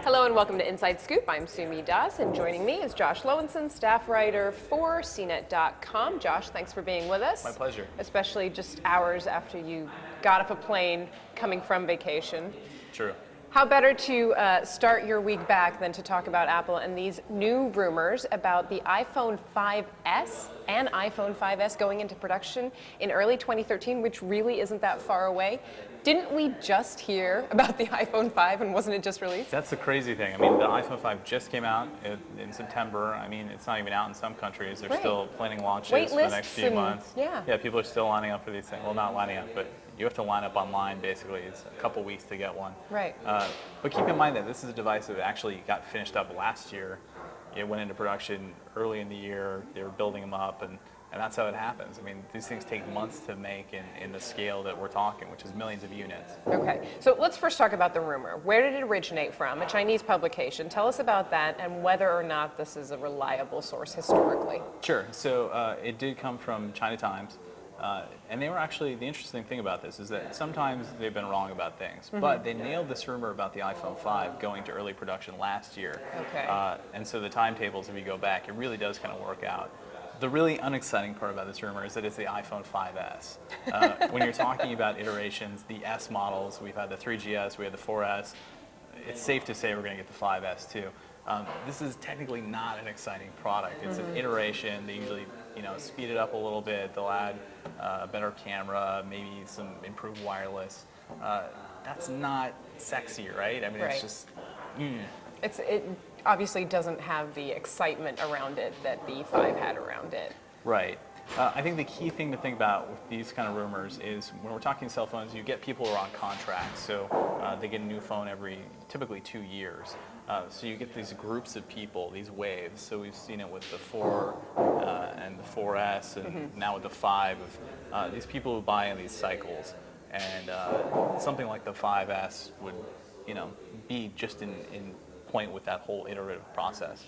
Hello and welcome to Inside Scoop. I'm Sumi and joining me is Josh Lowensohn, staff writer for CNET.com. Josh, thanks for being with us. My pleasure. Especially just hours after you got off a plane coming from vacation. True. How better to start your week back than to talk about Apple and these new rumors about the iPhone 5S and iPhone 5S going into production in early 2013, which really isn't that far away. Didn't we just hear about the iPhone 5 and wasn't it just released? That's the crazy thing. I mean, the iPhone 5 just came out in September. I mean, it's not even out in some countries. They're still planning launches for the next few months. Yeah, people are still lining up for these things. Well, not lining up, but you have to line up online, basically. It's a couple weeks to get one. Right. But keep in mind that this is a device that actually got finished up last year. It went into production early in the year. They were building them up, and that's how it happens. I mean, these things take months to make in the scale that we're talking, which is millions of units. Okay, so let's first talk about the rumor. Where did it originate from? A Chinese publication. Tell us about that and whether or not this is a reliable source historically. Sure. So it did come from China Times. And they were actually, the interesting thing about this is that sometimes they've been wrong about things, but they nailed this rumor about the iPhone 5 going to early production last year. Okay. And so the timetables, if you go back, it really does kind of work out. The really unexciting part about this rumor is that it's the iPhone 5S. When you're talking about iterations, the S models, we've had the 3GS, we had the 4S, it's safe to say we're going to get the 5S too. This is technically not an exciting product. It's an iteration. They usually, speed it up a little bit. They'll add a better camera, maybe some improved wireless. That's not sexy, right? I mean, Right. it's just. It obviously doesn't have the excitement around it that the 5 had around it. Right. I think the key thing to think about with these kind of rumors is when we're talking cell phones, you get people who are on contracts. So they get a new phone every typically 2 years. So you get these groups of people, these waves. So we've seen it with the 4 and the 4S and now with the 5 of these people who buy in these cycles. And something like the 5S would, be just in point with that whole iterative process.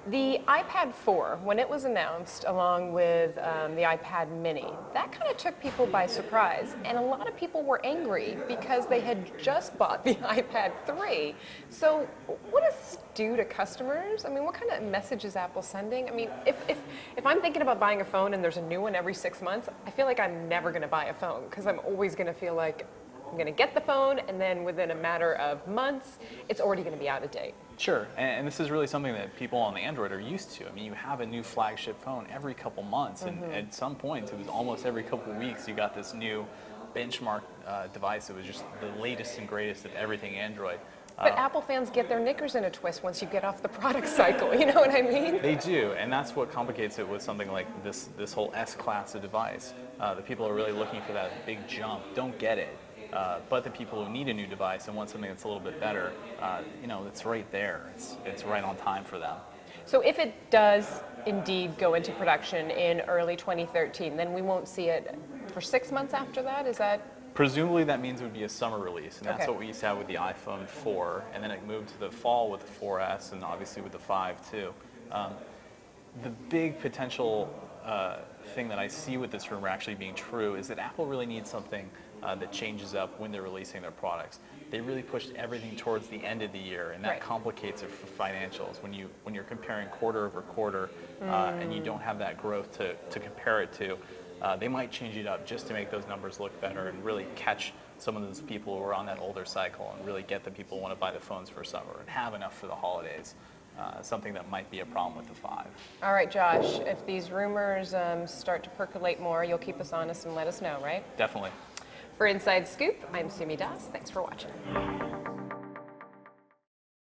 The iPad 4, when it was announced along with the iPad mini, that kind of took people by surprise. And a lot of people were angry because they had just bought the iPad 3. So what does this do to customers? I mean, what kind of message is Apple sending? I mean, if I'm thinking about buying a phone and there's a new one every 6 months, I feel like I'm never going to buy a phone because I'm always going to feel like I'm going to get the phone and then within a matter of months, it's already going to be out of date. Sure, and this is really something that people on Android are used to. I mean, you have a new flagship phone every couple months, and at some points, it was almost every couple weeks you got this new benchmark device that was just the latest and greatest of everything Android. But Apple fans get their knickers in a twist once you get off the product cycle, you know what I mean? They do, and that's what complicates it with something like this whole S class of device. The people are really looking for that big jump, don't get it. But the people who need a new device and want something that's a little bit better, it's right there. It's right on time for them. So if it does indeed go into production in early 2013, then we won't see it for 6 months after that? Is that? Presumably that means it would be a summer release, and that's Okay. what we used to have with the iPhone 4, and then it moved to the fall with the 4S, and obviously with the 5 too. The big potential thing that I see with this rumor actually being true is that Apple really needs something that changes up when they're releasing their products. They really pushed everything towards the end of the year, and that Right. complicates it for financials. When you're comparing quarter over quarter, and you don't have that growth to compare it to, they might change it up just to make those numbers look better and really catch some of those people who are on that older cycle and really get the people who want to buy the phones for summer and have enough for the holidays. Something that might be a problem with the 5. All right, Josh, if these rumors start to percolate more, you'll keep us honest and let us know, right? Definitely. For Inside Scoop, I'm Sumi Das. Thanks for watching.